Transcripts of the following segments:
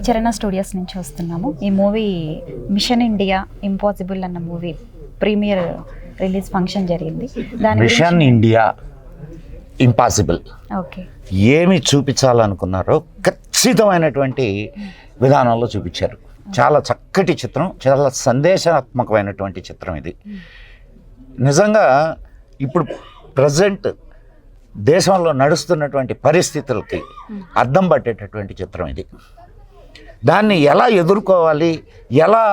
చరణ స్టూడియోస్ నుంచి వస్తున్నాము. ఈ మూవీ మిషన్ ఇండియా ఇంపాసిబుల్ అన్న మూవీ ప్రీమియర్ రిలీజ్ ఫంక్షన్ జరిగింది. మిషన్ ఇండియా ఇంపాసిబుల్ ఓకే ఏమి చూపించాలనుకున్నారో ఖచ్చితమైనటువంటి విధానంలో చూపించారు. చాలా చక్కటి చిత్రం, చాలా సందేశాత్మకమైనటువంటి చిత్రం ఇది. నిజంగా ఇప్పుడు ప్రజెంట్ దేశంలో నడుస్తున్నటువంటి పరిస్థితులకి అద్దం పట్టేటటువంటి చిత్రం ఇది. దాన్ని ఎలా ఎదుర్కోవాలి, ఎలా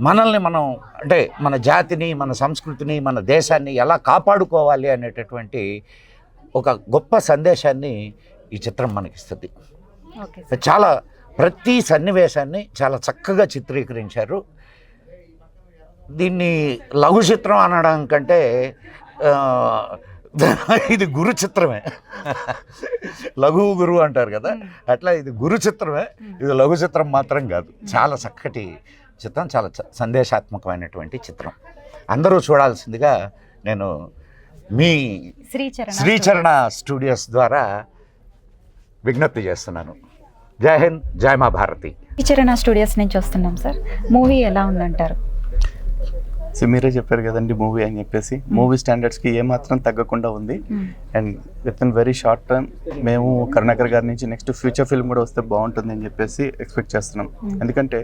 మనల్ని మనం అంటే మన జాతిని, మన సంస్కృతిని, మన దేశాన్ని ఎలా కాపాడుకోవాలి అనేటటువంటి ఒక గొప్ప సందేశాన్ని ఈ చిత్రం మనకిస్తుంది. చాలా ప్రతి సన్నివేశాన్ని చాలా చక్కగా చిత్రీకరించారు. దీన్ని లఘు చిత్రం అనడం కంటే ఇది గురు చిత్రమే. లఘు గురువు అంటారు కదా, అట్లా ఇది గురు చిత్రమే, ఇది లఘు చిత్రం మాత్రం కాదు. చాలా చక్కటి చిత్రం, చాలా సందేశాత్మకమైనటువంటి చిత్రం. అందరూ చూడాల్సిందిగా నేను మీ శ్రీచరణ స్టూడియోస్ ద్వారా విజ్ఞప్తి చేస్తున్నాను. జై హింద్, జై మా భారతి. శ్రీచరణ స్టూడియోస్ నుంచి వస్తున్నాం సార్. మూవీ ఎలా ఉందంటారు? సో మీరే చెప్పారు కదండి మూవీ అని చెప్పేసి, మూవీ స్టాండర్డ్స్కి ఏమాత్రం తగ్గకుండా ఉంది. And with in very short time మేము కరుణాకర్ గారి నుంచి నెక్స్ట్ ఫ్యూచర్ ఫిల్మ్ కూడా వస్తే బాగుంటుంది అని చెప్పేసి ఎక్స్పెక్ట్ చేస్తున్నాం. ఎందుకంటే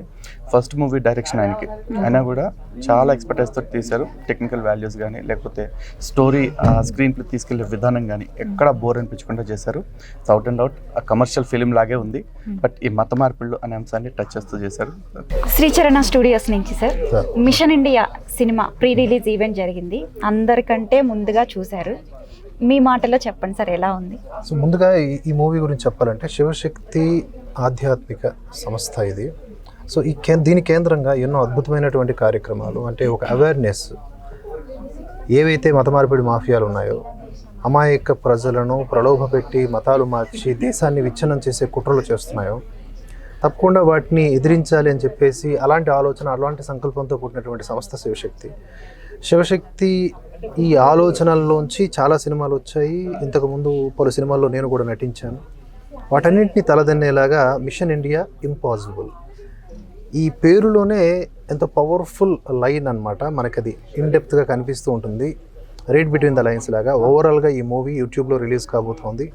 ఫస్ట్ మూవీ డైరెక్షన్ ఆయనకి, అయినా కూడా చాలా ఎక్స్పర్టైజ్తో తీశారు. టెక్నికల్ వాల్యూస్ కానీ లేకపోతే స్టోరీ స్క్రీన్ ప్లే తీసుకెళ్లే విధానం కానీ ఎక్కడ బోర్ అనిపించకుండా చేశారు. అవుట్ అండ్ అవుట్ ఆ కమర్షియల్ ఫిలిం లాగే ఉంది, బట్ ఈ మత మార్పిళ్ళు అనే అంశాన్ని టచ్ చేస్తూ చేశారు. శ్రీచరణ స్టూడియోస్ నుంచి sir, machine India cinema pre release event జరిగింది. అందరికంటే ముందుగా చూశారు. మీ మాటలో చెప్పండి సార్, ఎలా ఉంది? సో ముందుగా ఈ మూవీ గురించి చెప్పాలంటే శివశక్తి ఆధ్యాత్మిక సంస్థ ఇది. సో దీని కేంద్రంగా ఎన్నో అద్భుతమైనటువంటి కార్యక్రమాలు, అంటే ఒక అవేర్నెస్, ఏవైతే మత మార్పిడి మాఫియాలు ఉన్నాయో, అమాయక ప్రజలను ప్రలోభపెట్టి మతాలు మార్చి దేశాన్ని విచ్ఛిన్నం చేసే కుట్రలు చేస్తున్నాయో, తప్పకుండా వాటిని ఎదిరించాలి అని చెప్పేసి అలాంటి ఆలోచన, అలాంటి సంకల్పంతో పుట్టినటువంటి సంస్థ శివశక్తి. ఈ ఆలోచనల్లోంచి చాలా సినిమాలు వచ్చాయి. ఇంతకుముందు పలు సినిమాల్లో నేను కూడా నటించాను. వాటన్నింటినీ తలదన్నేలాగా మిషన్ ఇండియా ఇంపాసిబుల్, ఈ పేరులోనే ఎంత పవర్ఫుల్ లైన్ అనమాట. మనకి అది ఇన్డెప్త్గా కనిపిస్తూ ఉంటుంది. రీడ్ బిట్వీన్ ద లైన్స్ లాగా ఓవరాల్గా ఈ మూవీ యూట్యూబ్లో రిలీజ్ కాబోతోంది.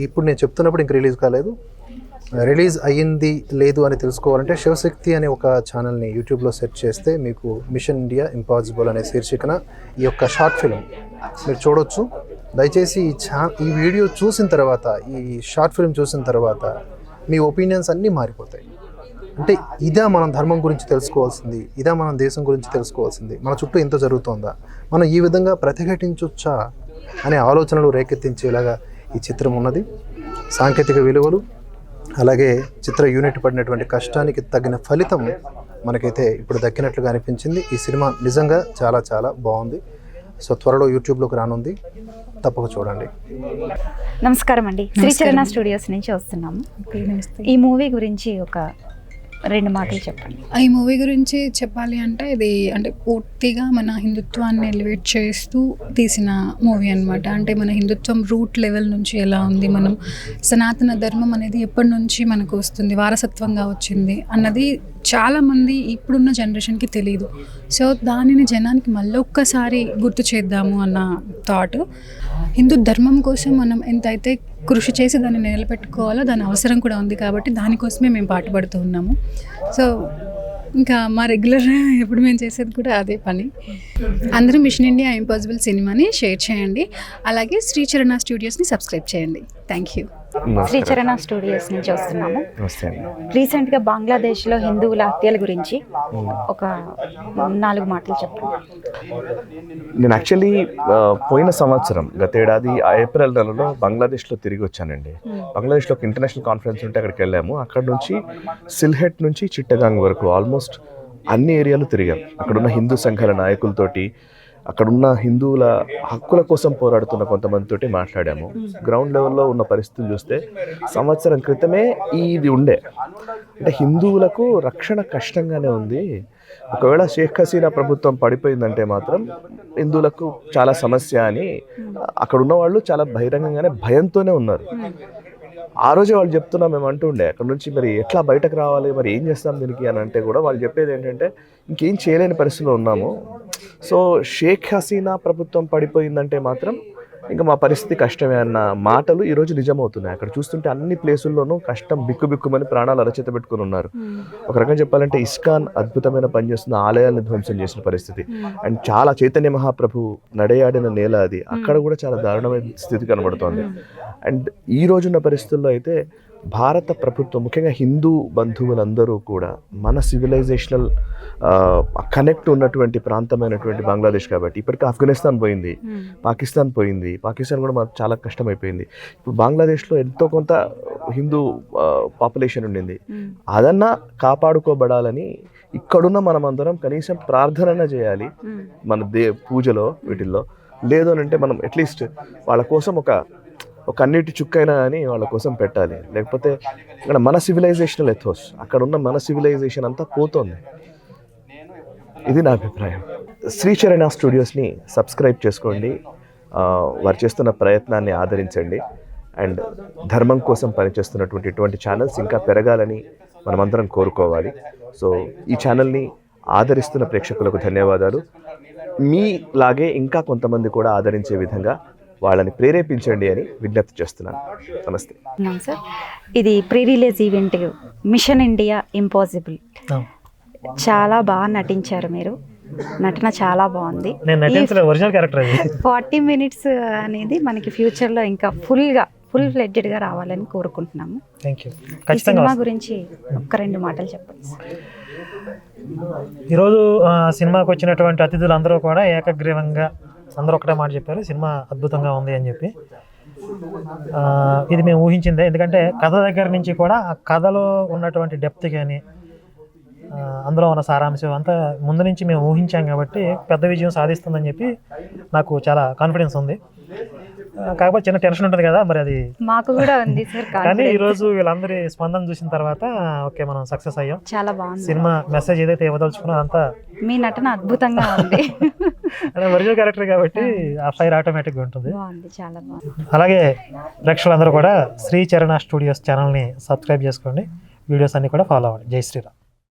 ఇప్పుడు నేను చెప్తున్నప్పుడు ఇంక రిలీజ్ కాలేదు. రిలీజ్ అయ్యింది లేదు అని తెలుసుకోవాలంటే శివశక్తి అనే ఒక ఛానల్ని యూట్యూబ్లో సెర్చ్ చేస్తే మీకు మిషన్ ఇండియా ఇంపాసిబుల్ అనే శీర్షికన ఈ యొక్క షార్ట్ ఫిల్మ్ మీరు చూడొచ్చు. దయచేసి ఈ వీడియో చూసిన తర్వాత, ఈ షార్ట్ ఫిల్మ్ చూసిన తర్వాత మీ ఒపీనియన్స్ అన్నీ మారిపోతాయి. అంటే ఇదా మనం ధర్మం గురించి తెలుసుకోవాల్సింది, ఇదా మనం దేశం గురించి తెలుసుకోవాల్సింది, మన చుట్టూ ఇంత జరుగుతోందా, మనం ఈ విధంగా ప్రతిఘటించొచ్చా అనే ఆలోచనలు రేకెత్తించేలాగా ఈ చిత్రం ఉన్నది. సాంకేతిక విలువలు, అలాగే చిత్ర యూనిట్ పడినటువంటి కష్టానికి తగిన ఫలితం మనకైతే ఇప్పుడు దక్కినట్లుగా అనిపించింది. ఈ సినిమా నిజంగా చాలా చాలా బాగుంది. సో త్వరలో యూట్యూబ్లోకి రానుంది, తప్పక చూడండి. నమస్కారం అండి, శ్రీచరణ స్టూడియోస్ నుంచి వస్తున్నాము. ఈ మూవీ గురించి ఒక 2 మాటలు చెప్పండి. ఈ మూవీ గురించి చెప్పాలి అంటే ఇది పూర్తిగా మన హిందుత్వాన్ని ఎలివేట్ చేస్తూ తీసిన మూవీ అనమాట. అంటే మన హిందుత్వం రూట్ లెవెల్ నుంచి ఎలా ఉంది, మనం సనాతన ధర్మం అనేది ఎప్పటి నుంచి మనకు వస్తుంది, వారసత్వంగా వచ్చింది అన్నది చాలామంది ఇప్పుడున్న జనరేషన్కి తెలియదు. సో దానిని జనానికి మళ్ళొక్కసారి గుర్తు చేద్దాము అన్న థాట్. హిందూ ధర్మం కోసం మనం ఎంతైతే కృషి చేసి దాన్ని నిలబెట్టుకోవాలో దాని అవసరం కూడా ఉంది, కాబట్టి దానికోసమే మేము పాటుపడుతూ ఉన్నాము. సో ఇంకా మా రెగ్యులర్ ఎప్పుడు మేము చేసేది కూడా అదే పని. అందరూ మిషన్ ఇండియా ఇంపాసిబుల్ సినిమాని షేర్ చేయండి, అలాగే శ్రీచరణ స్టూడియోస్ని సబ్స్క్రైబ్ చేయండి. Thank you. శ్రీచరణ స్టూడియోస్ నుంచి వస్తున్నాము. రీసెంట్గా బంగ్లాదేశ్లో హిందువుల హత్యల గురించి ఒక 4 మాటలు చెప్పండి. నేను యాక్చువల్లీ పోయిన సంవత్సరం గతేడాది ఏప్రిల్ నెలలో బంగ్లాదేశ్లో తిరిగి వచ్చానండి. బంగ్లాదేశ్లో ఒక ఇంటర్నేషనల్ కాన్ఫరెన్స్ ఉంటే అక్కడికి వెళ్ళాము. అక్కడ నుంచి సిల్హెట్ నుంచి చిట్టగాంగ్ వరకు ఆల్మోస్ట్ అన్ని ఏరియాలు తిరిగాం. అక్కడున్న హిందూ సంఘాల నాయకులతోటి, అక్కడున్న హిందువుల హక్కుల కోసం పోరాడుతున్న కొంతమందితోటి మాట్లాడాము. గ్రౌండ్ లెవెల్లో ఉన్న పరిస్థితులు చూస్తే సంవత్సరం క్రితమే ఇది ఉండే, అంటే హిందువులకు రక్షణ కష్టంగానే ఉంది. ఒకవేళ షేక్ హసీనా ప్రభుత్వం పడిపోయిందంటే మాత్రం హిందువులకు చాలా సమస్య అని అక్కడ ఉన్న వాళ్ళు చాలా బహిరంగంగానే భయంతోనే ఉన్నారు. ఆ రోజే వాళ్ళు చెప్తున్నాం, మేము అంటుండే అక్కడ నుంచి మరి ఎట్లా బయటకు రావాలి, మరి ఏం చేస్తాం దీనికి అని అంటే కూడా వాళ్ళు చెప్పేది ఏంటంటే ఇంకేం చేయలేని పరిస్థితిలో ఉన్నాము. సో షేక్ హసీనా ప్రభుత్వం పడిపోయిందంటే మాత్రం ఇంకా మా పరిస్థితి కష్టమే అన్న మాటలు ఈరోజు నిజమవుతున్నాయి. అక్కడ చూస్తుంటే అన్ని ప్లేసుల్లోనూ కష్టం, బిక్కుబిక్కుమని ప్రాణాలు అరచేత పెట్టుకుని ఉన్నారు. ఒక రకంగా చెప్పాలంటే ఇస్కాన్ అద్భుతమైన పనిచేస్తున్న ఆలయాలను ధ్వంసం చేసిన పరిస్థితి. అండ్ చాలా చైతన్య మహాప్రభు నడయాడిన నేల అది, అక్కడ కూడా చాలా దారుణమైన స్థితి కనబడుతోంది. అండ్ ఈ రోజున్న పరిస్థితుల్లో అయితే భారత ప్రభుత్వం, ముఖ్యంగా హిందూ బంధువులందరూ కూడా మన సివిలైజేషనల్ కనెక్ట్ ఉన్నటువంటి ప్రాంతమైనటువంటి బంగ్లాదేశ్ కాబట్టి, ఇప్పటికీ ఆఫ్ఘనిస్తాన్ పోయింది, పాకిస్తాన్ పోయింది, పాకిస్తాన్ కూడా మాకు చాలా కష్టమైపోయింది. ఇప్పుడు బంగ్లాదేశ్లో ఎంతో కొంత హిందూ పాపులేషన్ ఉండింది, అదన్నా కాపాడుకోబడాలని ఇక్కడున్న మనమందరం కనీసం ప్రార్థన చేయాలి మన పూజలో వీటిల్లో. లేదు అని అంటే మనం అట్లీస్ట్ వాళ్ళ కోసం ఒక కన్నీటి చుక్కైనా అని వాళ్ళ కోసం పెట్టాలి. లేకపోతే ఇక్కడ మన సివిలైజేషనల్ ఎథోస్, అక్కడ ఉన్న మన సివిలైజేషన్ అంతా పోతుంది. ఇది నా అభిప్రాయం. శ్రీచరణ స్టూడియోస్ని సబ్స్క్రైబ్ చేసుకోండి, వారు చేస్తున్న ప్రయత్నాన్ని ఆదరించండి. అండ్ ధర్మం కోసం పనిచేస్తున్నటువంటి ఇటువంటి ఛానల్స్ ఇంకా పెరగాలని మనమందరం కోరుకోవాలి. సో ఈ ఛానల్ని ఆదరిస్తున్న ప్రేక్షకులకు ధన్యవాదాలు. మీలాగే ఇంకా కొంతమంది కూడా ఆదరించే విధంగా వాళ్ళని ప్రేరేపించండి అని విజ్ఞప్తి చేస్తున్నాను. నమస్తే. సార్, ఇది pre release event machine India impossible, చాలా బాగా నటించారు మీరు. నటన చాలా బాగుంది. 40 minutes అనేది మనకి ఫ్యూచర్లో ఇంకా ఫుల్ ఫ్లెడ్జెడ్గా రావాలని కోరుకుంటున్నాము. ఈ సినిమా గురించి ఒక్క 2 మాటలు చెప్పండి సార్. ఈరోజు సినిమాకి వచ్చినటువంటి అతిథులు అందరూ కూడా ఏకగ్రీవంగా అందరూ ఒకటే మాట చెప్పారు, సినిమా అద్భుతంగా ఉంది అని చెప్పి. ఇది మేము ఊహించిందే, ఎందుకంటే కథ దగ్గర నుంచి కూడా ఆ కథలో ఉన్నటువంటి డెప్త్ కానీ అందులో ఉన్న సారాంశం అంతా ముందు నుంచి మేము ఊహించాం కాబట్టి పెద్ద విజయం సాధిస్తుందని చెప్పి నాకు చాలా కాన్ఫిడెన్స్ ఉంది. కాకపోతే చిన్న టెన్షన్ ఉంటుంది కదా, మరి అది మాకు కూడా ఉంది సార్. కానీ ఈరోజు వీళ్ళందరి స్పందన చూసిన తర్వాత ఓకే మనం సక్సెస్ అయ్యాం. చాలా బాగుంది సినిమా మెసేజ్ ఏదైతే ఇవ్వదలుచుకున్నా అంతా. మీ నటన అద్భుతంగా ఉంది. ఒరిజినల్ క్యారెక్టర్ కాబట్టి ఆ ఫైర్ ఆటోమేటిక్గా ఉంటుంది. బాగుంది, చాలా బాగుంది. అలాగే ప్రేక్షకులందరూ కూడా శ్రీచరణ స్టూడియోస్ ఛానల్ని సబ్స్క్రైబ్ చేసుకోండి, వీడియోస్ అన్ని కూడా ఫాలో అవ్వండి. జై శ్రీరామ్.